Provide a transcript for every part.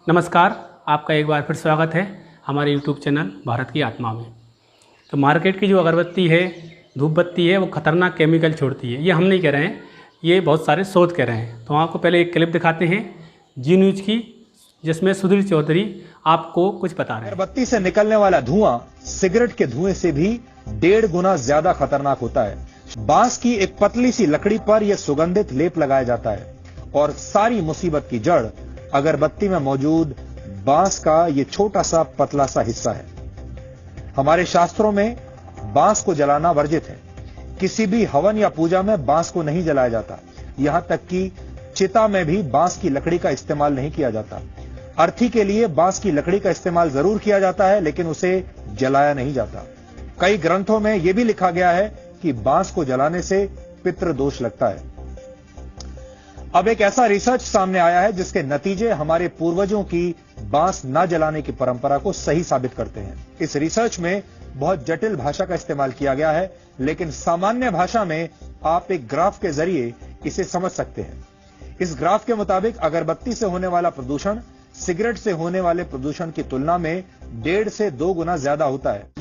नमस्कार, आपका एक बार फिर स्वागत है हमारे YouTube चैनल भारत की आत्मा में। तो मार्केट की जो अगरबत्ती है, धूप बत्ती है, वो ख़तरनाक केमिकल छोड़ती है। ये हम नहीं कह रहे हैं, ये बहुत सारे शोध कह रहे हैं। तो आपको पहले एक क्लिप दिखाते हैं जी न्यूज़ की, जिसमें सुधीर चौधरी आपको कुछ बता रहे हैं। अगरबत्ती से निकलने वाला धुआं सिगरेट के धुएं से भी 1.5 गुना ज्यादा खतरनाक होता है। बांस की एक पतली सी लकड़ी पर यह सुगंधित लेप लगाया जाता है और सारी मुसीबत की जड़ अगरबत्ती में मौजूद बांस का ये छोटा सा पतला सा हिस्सा है। हमारे शास्त्रों में बांस को जलाना वर्जित है। किसी भी हवन या पूजा में बांस को नहीं जलाया जाता। यहां तक कि चिता में भी बांस की लकड़ी का इस्तेमाल नहीं किया जाता। अर्थी के लिए बांस की लकड़ी का इस्तेमाल जरूर किया जाता है, लेकिन उसे जलाया नहीं जाता। कई ग्रंथों में यह भी लिखा गया है कि बांस को जलाने से पितृ दोष लगता है। अब एक ऐसा रिसर्च सामने आया है जिसके नतीजे हमारे पूर्वजों की बांस न जलाने की परंपरा को सही साबित करते हैं। इस रिसर्च में बहुत जटिल भाषा का इस्तेमाल किया गया है, लेकिन सामान्य भाषा में आप एक ग्राफ के जरिए इसे समझ सकते हैं। इस ग्राफ के मुताबिक अगरबत्ती से होने वाला प्रदूषण सिगरेट से होने वाले प्रदूषण की तुलना में 1.5 से 2 गुना ज्यादा होता है।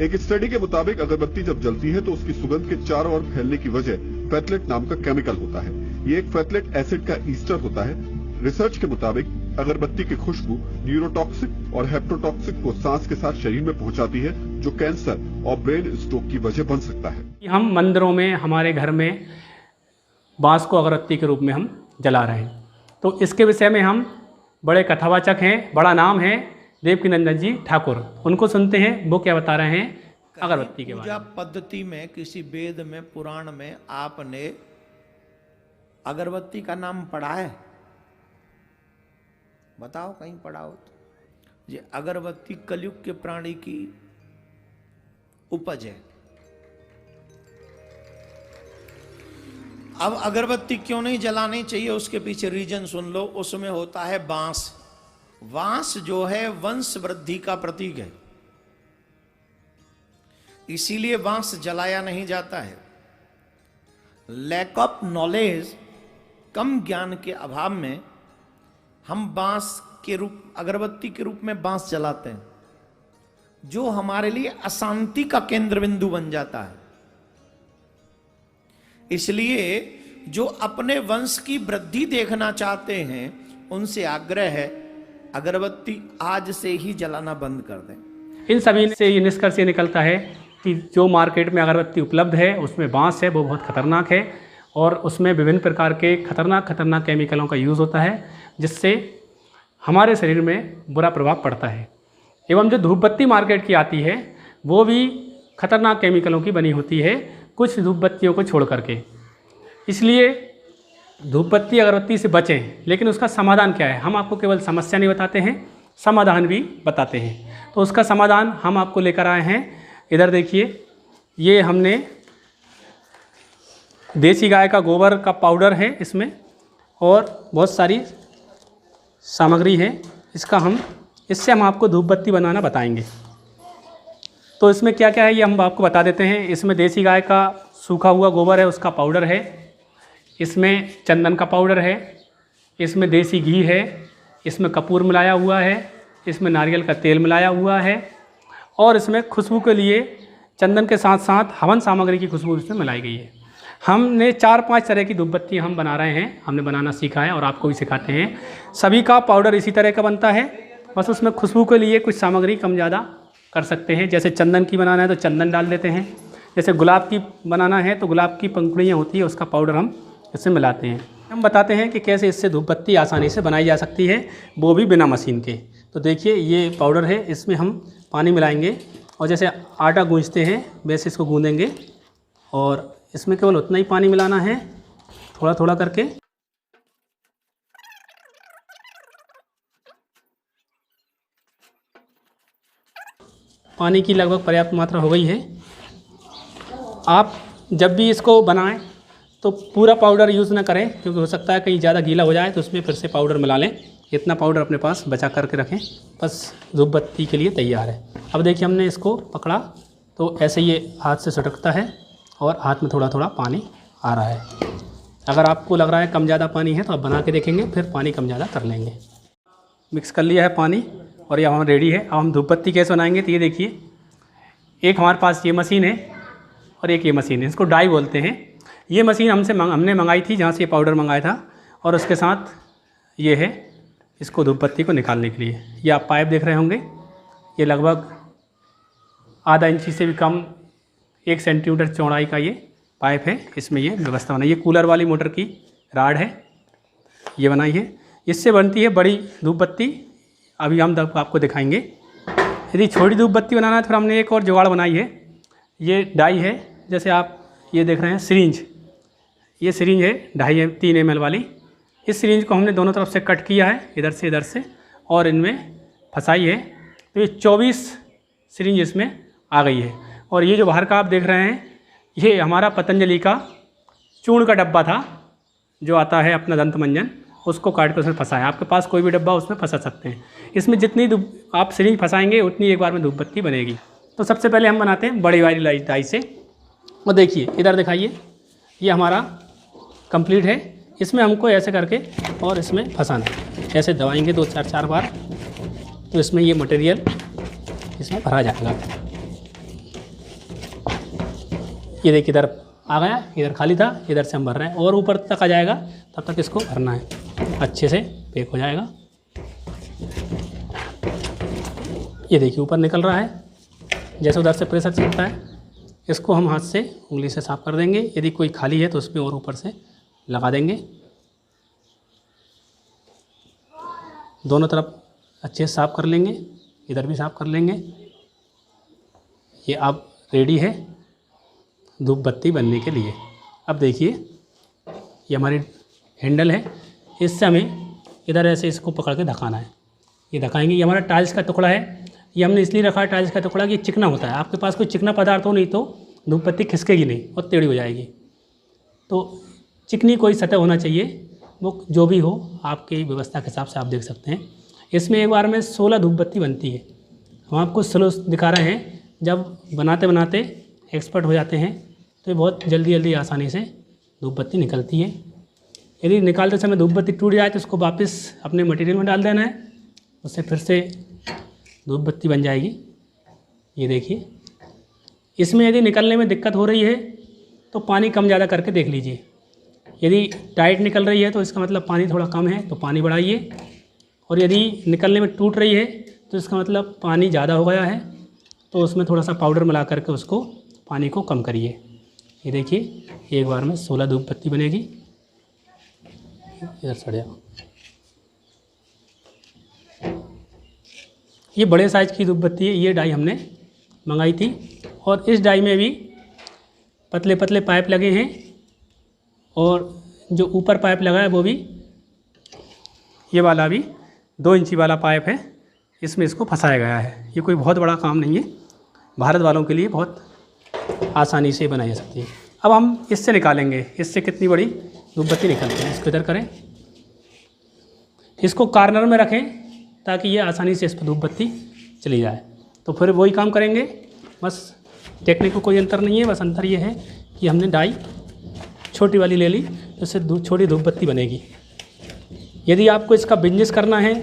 एक स्टडी के मुताबिक अगरबत्ती जब जलती है तो उसकी सुगंध के चारों ओर फैलने की वजह फैटलेट नाम का केमिकल होता है। ये एक फैटलेट एसिड का ईस्टर होता है। रिसर्च के मुताबिक अगरबत्ती की खुशबू न्यूरोटॉक्सिक और हेप्टोटॉक्सिक को सांस के साथ शरीर में पहुंचाती है, जो कैंसर और ब्रेन स्ट्रोक की वजह बन सकता है। हम मंदिरों में, हमारे घर में बांस को अगरबत्ती के रूप में हम जला रहे हैं। तो इसके विषय में हम बड़े कथावाचक हैं, बड़ा नाम है देवकीनंदन जी ठाकुर, उनको सुनते हैं वो क्या बता रहे हैं अगरबत्ती के बारे में। पूजा पद्धति में किसी वेद में, पुराण में आपने अगरबत्ती का नाम पढ़ा है? बताओ, कहीं पढ़ा हो तो। ये अगरबत्ती कलयुग के प्राणी की उपज है। अब अगरबत्ती क्यों नहीं जलानी चाहिए, उसके पीछे रीजन सुन लो। उसमें होता है बांस। बांस जो है वंश वृद्धि का प्रतीक है, इसीलिए बांस जलाया नहीं जाता है। लैक ऑफ नॉलेज, कम ज्ञान के अभाव में हम बांस के रूप, अगरबत्ती के रूप में बांस जलाते हैं, जो हमारे लिए अशांति का केंद्र बिंदु बन जाता है। इसलिए जो अपने वंश की वृद्धि देखना चाहते हैं, उनसे आग्रह है अगरबत्ती आज से ही जलाना बंद कर दें। इन सभी से ये निष्कर्ष ये निकलता है कि जो मार्केट में अगरबत्ती उपलब्ध है उसमें बांस है, वो बहुत खतरनाक है और उसमें विभिन्न प्रकार के खतरनाक केमिकलों का यूज़ होता है, जिससे हमारे शरीर में बुरा प्रभाव पड़ता है। एवं जो धूप बत्ती मार्केट की आती है वो भी खतरनाक केमिकलों की बनी होती है, कुछ धूप बत्तियों को छोड़ करके। इसलिए धूप बत्ती अगरबत्ती से बचें। लेकिन उसका समाधान क्या है? हम आपको केवल समस्या नहीं बताते हैं, समाधान भी बताते हैं। तो उसका समाधान हम आपको लेकर आए हैं। इधर देखिए, ये हमने देसी गाय का गोबर का पाउडर है इसमें, और बहुत सारी सामग्री है। इससे हम आपको धूप बत्ती बनाना बताएंगे। तो इसमें क्या क्या है ये हम आपको बता देते हैं। इसमें देसी गाय का सूखा हुआ गोबर है, उसका पाउडर है। इसमें चंदन का पाउडर है। इसमें देसी घी है। इसमें कपूर मिलाया हुआ है। इसमें नारियल का तेल मिलाया हुआ है। और इसमें खुशबू के लिए चंदन के साथ साथ हवन सामग्री की खुशबू इसमें मिलाई गई है। हमने 4-5 तरह की धूप बत्ती हम बना रहे हैं, हमने बनाना सीखा है और आपको भी सिखाते हैं। सभी का पाउडर इसी तरह का बनता है, बस उसमें खुशबू के लिए कुछ सामग्री कम ज़्यादा कर सकते हैं। जैसे चंदन की बनाना है तो चंदन डाल देते हैं, जैसे गुलाब की बनाना है तो गुलाब की पंखुड़ियाँ होती है, उसका पाउडर हम इससे मिलाते हैं। हम बताते हैं कि कैसे इससे धूप बत्ती आसानी से बनाई जा सकती है, वो भी बिना मशीन के। तो देखिए, ये पाउडर है, इसमें हम पानी मिलाएंगे और जैसे आटा गूंथते हैं वैसे इसको गूंदेंगे, और इसमें केवल उतना ही पानी मिलाना है, थोड़ा थोड़ा करके। पानी की लगभग पर्याप्त मात्रा हो गई है। आप जब भी इसको बनाएं तो पूरा पाउडर यूज़ ना करें, क्योंकि हो सकता है कहीं ज़्यादा गीला हो जाए तो उसमें फिर से पाउडर मिला लें। इतना पाउडर अपने पास बचा करके रखें, बस धूप बत्ती के लिए तैयार है। अब देखिए, हमने इसको पकड़ा तो ऐसे ये हाथ से सटकता है और हाथ में थोड़ा थोड़ा पानी आ रहा है। अगर आपको लग रहा है कम ज़्यादा पानी है तो आप बना के देखेंगे, फिर पानी कम ज़्यादा कर लेंगे। मिक्स कर लिया है पानी और ये हमारा रेडी है। अब हम धूप बत्ती कैसे बनाएंगे तो ये देखिए, एक हमारे पास ये मशीन है और एक ये मशीन है, इसको डाई बोलते हैं। ये मशीन हमने मंगाई थी जहाँ से ये पाउडर मंगाया था, और उसके साथ ये है इसको धूप बत्ती को निकालने के लिए। ये आप पाइप देख रहे होंगे, ये लगभग आधा इंची से भी कम 1 सेंटीमीटर चौड़ाई का ये पाइप है। इसमें ये व्यवस्था बनाई, ये कूलर वाली मोटर की राड है, ये बनाई है। इससे बनती है बड़ी धूप बत्ती, अभी हम आपको दिखाएंगे। यदि छोटी धूप बत्ती बनाना है तो फिर हमने एक और जुगाड़ बनाई है। ये डाई है, जैसे आप ये देख रहे हैं सिरिंज, ये सिरिंज है 2.5-3 ml वाली। इस सिरिंज को हमने दोनों तरफ से कट किया है, इधर से, और इनमें फंसाई है। तो ये 24 सिरिंज इसमें आ गई है। और ये जो बाहर का आप देख रहे हैं, ये हमारा पतंजलि का चूर्ण का डब्बा था जो आता है अपना दंत मंजन, उसको काट कर उसमें फंसाया। आपके पास कोई भी डब्बा उसमें फंसा सकते हैं। इसमें जितनी आप सिरिंज फंसाएंगे उतनी एक बार में धूप बत्ती बनेगी। तो सबसे पहले हम बनाते हैं बड़ी वाली डाई से। और देखिए इधर दिखाइए, ये हमारा कंप्लीट है। इसमें हमको ऐसे करके और इसमें फंसाना है, ऐसे दबाएंगे 2-4 बार, तो इसमें ये मटेरियल इसमें भरा जाएगा। ये देखिए इधर आ गया, इधर खाली था, इधर से हम भर रहे हैं और ऊपर तक आ जाएगा, तब तक इसको भरना है, अच्छे से पैक हो जाएगा। ये देखिए ऊपर निकल रहा है, जैसे उधर से प्रेशर चलता है। इसको हम हाथ से उंगली से साफ़ कर देंगे। यदि कोई खाली है तो उसमें और ऊपर से लगा देंगे। दोनों तरफ अच्छे से साफ़ कर लेंगे, इधर भी साफ़ कर लेंगे। ये अब रेडी है धूप बत्ती बनने के लिए। अब देखिए ये हमारी हैंडल है, इससे हमें इधर ऐसे इसको पकड़ के धकाना है। ये धकाएंगे। ये हमारा टाइल्स का टुकड़ा है, ये हमने इसलिए रखा है टाइल्स का टुकड़ा कि ये चिकना होता है। आपके पास कोई चिकना पदार्थ हो नहीं तो धूप बत्ती खिसकेगी नहीं और टेढ़ी हो जाएगी। तो चिकनी कोई सतह होना चाहिए, वो जो भी हो आपकी व्यवस्था के हिसाब से आप देख सकते हैं। इसमें एक बार में 16 धूप बत्ती बनती है। हम आपको स्लो दिखा रहे हैं, जब बनाते बनाते एक्सपर्ट हो जाते हैं तो ये बहुत जल्दी आसानी से धूप बत्ती निकलती है। यदि निकालते समय धूप बत्ती टूट जाए तो उसको वापस अपने मटेरियल में डाल देना है, उससे फिर से धूप बत्ती बन जाएगी। ये देखिए, इसमें यदि निकलने में दिक्कत हो रही है तो पानी कम ज़्यादा करके देख लीजिए। यदि टाइट निकल रही है तो इसका मतलब पानी थोड़ा कम है, तो पानी बढ़ाइए। और यदि निकलने में टूट रही है तो इसका मतलब पानी ज़्यादा हो गया है, तो उसमें थोड़ा सा पाउडर मिला करके उसको पानी को कम करिए। ये देखिए एक बार में 16 धूप बत्ती बनेगी। इधर सड़ जाओ। ये बड़े साइज़ की धूप बत्ती है, ये डाई हमने मंगाई थी। और इस डाई में भी पतले पतले पाइप लगे हैं, और जो ऊपर पाइप लगा है वो भी, ये वाला भी 2 इंची वाला पाइप है, इसमें इसको फंसाया गया है। ये कोई बहुत बड़ा काम नहीं है, भारत वालों के लिए बहुत आसानी से बनाई जा सकती है। अब हम इससे निकालेंगे, इससे कितनी बड़ी धूप बत्ती निकलती है। इसको इधर करें, इसको कॉर्नर में रखें ताकि ये आसानी से इस पर धूप बत्ती चली जाए। तो फिर वही काम करेंगे, बस टेक्निक को कोई अंतर नहीं है। बस अंतर ये है कि हमने डाई छोटी वाली ले ली, तो इससे छोटी धूप बत्ती बनेगी। यदि आपको इसका बिजनेस करना है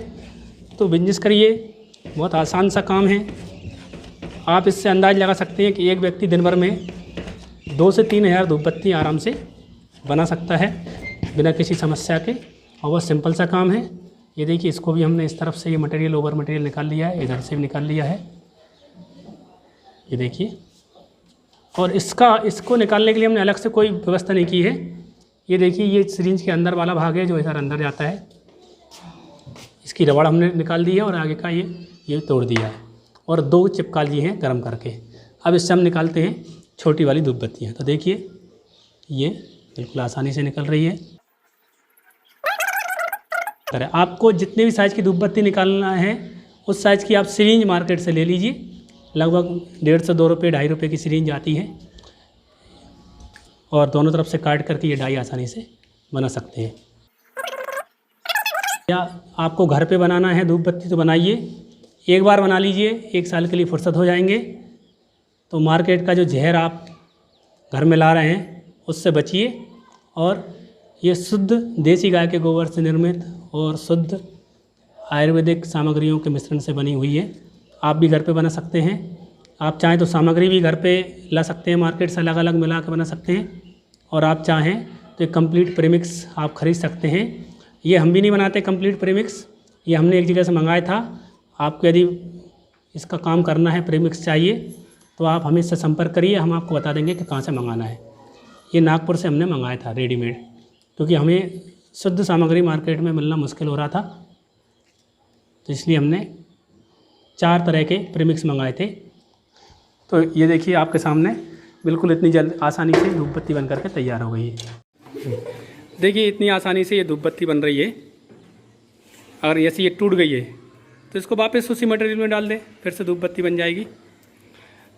तो बिजनेस करिए, बहुत आसान सा काम है। आप इससे अंदाज़ लगा सकते हैं कि एक व्यक्ति दिन भर में 2 से 3 हज़ार धूप बत्ती आराम से बना सकता है बिना किसी समस्या के, और बहुत सिंपल सा काम है। ये देखिए, इसको भी हमने इस तरफ से ये मटेरियल ओवर मटेरियल निकाल लिया है, इधर से भी निकाल लिया है। ये देखिए, और इसको निकालने के लिए हमने अलग से कोई व्यवस्था नहीं की है। ये देखिए, ये सिरिंज के अंदर वाला भाग है जो इधर अंदर जाता है, इसकी रबड़ हमने निकाल दी है और आगे का ये तोड़ दिया है, और 2 चिपका लिए हैं गर्म करके। अब इससे हम निकालते हैं छोटी वाली धूप बत्तियाँ। तो देखिए ये बिल्कुल आसानी से निकल रही है। आपको जितने भी साइज़ की धूप बत्ती निकालना है उस साइज़ की आप सिरिंज मार्केट से ले लीजिए। लगभग 1.5 से 2 रुपये 2.5 रुपये की सिरिंज आती है, और दोनों तरफ से काट करके ये डाई आसानी से बना सकते हैं। या आपको घर पे बनाना है धूप बत्ती तो बनाइए, एक बार बना लीजिए, 1 साल के लिए फुर्सत हो जाएंगे। तो मार्केट का जो जहर आप घर में ला रहे हैं उससे बचिए, और ये शुद्ध देसी गाय के गोबर से निर्मित और शुद्ध आयुर्वेदिक सामग्रियों के मिश्रण से बनी हुई है। आप भी घर पे बना सकते हैं। आप चाहें तो सामग्री भी घर पे ला सकते हैं, मार्केट से अलग अलग मिला के बना सकते हैं। और आप चाहें तो एक कंप्लीट प्रीमिक्स आप ख़रीद सकते हैं। ये हम भी नहीं बनाते कंप्लीट प्रीमिक्स, ये हमने एक जगह से मंगाया था। आपको यदि इसका काम करना है, प्रीमिक्स चाहिए, तो आप हमें इससे संपर्क करिए, हम आपको बता देंगे कि कहाँ से मंगाना है। ये नागपुर से हमने मंगाया था रेडीमेड, क्योंकि हमें शुद्ध सामग्री मार्केट में मिलना मुश्किल हो रहा था, तो इसलिए हमने 4 तरह के प्रीमिक्स मंगाए थे। तो ये देखिए आपके सामने बिल्कुल इतनी जल्द आसानी से धूप बत्ती बन करके तैयार हो गई है। देखिए इतनी आसानी से ये धूप बत्ती बन रही है। अगर ऐसे ये टूट गई है तो इसको वापस उसी मटेरियल में डाल दें, फिर से धूप बत्ती बन जाएगी।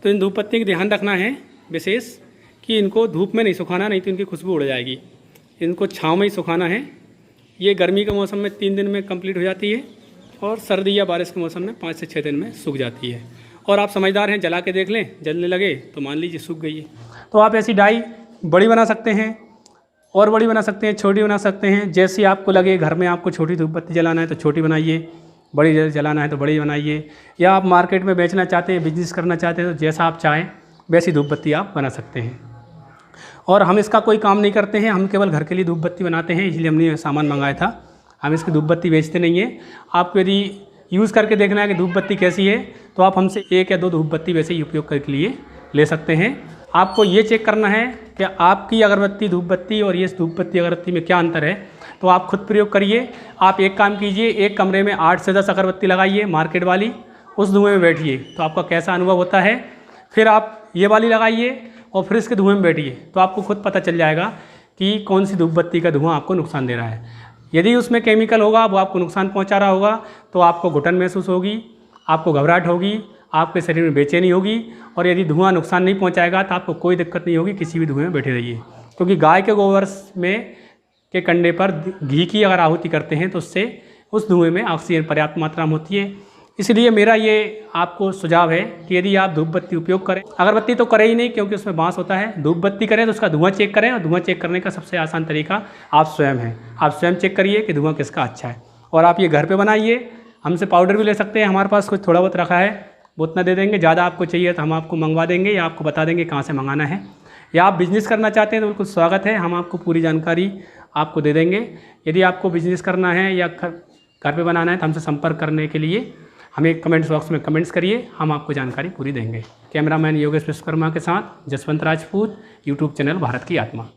तो इन धूप बत्ती का ध्यान रखना है विशेष कि इनको धूप में नहीं सुखाना, नहीं तो इनकी खुशबू उड़ जाएगी। इनको छाँव में ही सुखाना है। ये गर्मी के मौसम में 3 दिन में कंप्लीट हो जाती है और सर्दी या बारिश के मौसम में 5 से 6 दिन में सूख जाती है। और आप समझदार हैं, जला के देख लें, जलने लगे तो मान लीजिए सूख गई है। तो आप ऐसी डाई बड़ी बना सकते हैं और बड़ी बना सकते हैं, छोटी बना सकते हैं, जैसी आपको लगे। घर में आपको छोटी धूप बत्ती जलाना है तो छोटी बनाइए, बड़ी जलाना है तो बड़ी बनाइए। या आप मार्केट में बेचना चाहते हैं, बिजनेस करना चाहते हैं, तो जैसा आप चाहें वैसी धूप बत्ती आप बना सकते हैं। और हम इसका कोई काम नहीं करते हैं, हम केवल घर के लिए धूप बत्ती बनाते हैं, इसलिए हमने सामान मंगाया था। हम इसकी धूप बत्ती बेचते नहीं हैं। आपको यदि यूज़ करके देखना है कि धूप बत्ती कैसी है, तो आप हमसे 1 या 2 धूप बत्ती वैसे ही उपयोग के लिए ले सकते हैं। आपको ये चेक करना है कि आपकी अगरबत्ती धूप बत्ती और ये धूप बत्ती अगरबत्ती में क्या अंतर है, तो आप खुद प्रयोग करिए। आप एक काम कीजिए, एक कमरे में 8 से 10 अगरबत्ती लगाइए मार्केट वाली, उस धुएँ में बैठिए तो आपका कैसा अनुभव होता है। फिर आप ये वाली लगाइए और फिर इसके धुएँ में बैठिए, तो आपको खुद पता चल जाएगा कि कौन सी धूप बत्ती का धुआं आपको नुकसान दे रहा है। यदि उसमें केमिकल होगा, वो आपको नुकसान पहुंचा रहा होगा, तो आपको घुटन महसूस होगी, आपको घबराहट होगी, आपके शरीर में बेचैनी होगी। और यदि धुआं नुकसान नहीं पहुंचाएगा तो आपको कोई दिक्कत नहीं होगी, किसी भी धुएं में बैठे रहिए। क्योंकि गाय के गोबर में के कंडे पर घी की अगर आहुति करते हैं तो उससे उस धुएँ में ऑक्सीजन पर्याप्त मात्रा में होती है। इसलिए मेरा ये आपको सुझाव है कि यदि आप धूप बत्ती उपयोग करें, अगरबत्ती तो करें ही नहीं क्योंकि उसमें बांस होता है, धूप बत्ती करें तो उसका धुआं चेक करें। और धुआं चेक करने का सबसे आसान तरीका आप स्वयं हैं। आप स्वयं चेक करिए कि धुआं किसका अच्छा है, और आप ये घर पे बनाइए। हमसे पाउडर भी ले सकते हैं, हमारे पास कुछ थोड़ा बहुत रखा है, वो उतना दे देंगे। ज़्यादा आपको चाहिए तो हम आपको मंगवा देंगे या आपको बता देंगे कहाँ से मंगाना है। या आप बिज़नेस करना चाहते हैं तो बिल्कुल स्वागत है, हम आपको पूरी जानकारी आपको दे देंगे। यदि आपको बिज़नेस करना है या घर पे बनाना है तो हमसे संपर्क करने के लिए हमें कमेंट्स बॉक्स में कमेंट्स करिए, हम आपको जानकारी पूरी देंगे। कैमरामैन योगेश विश्वकर्मा के साथ जसवंत राजपूत, यूट्यूब चैनल भारत की आत्मा।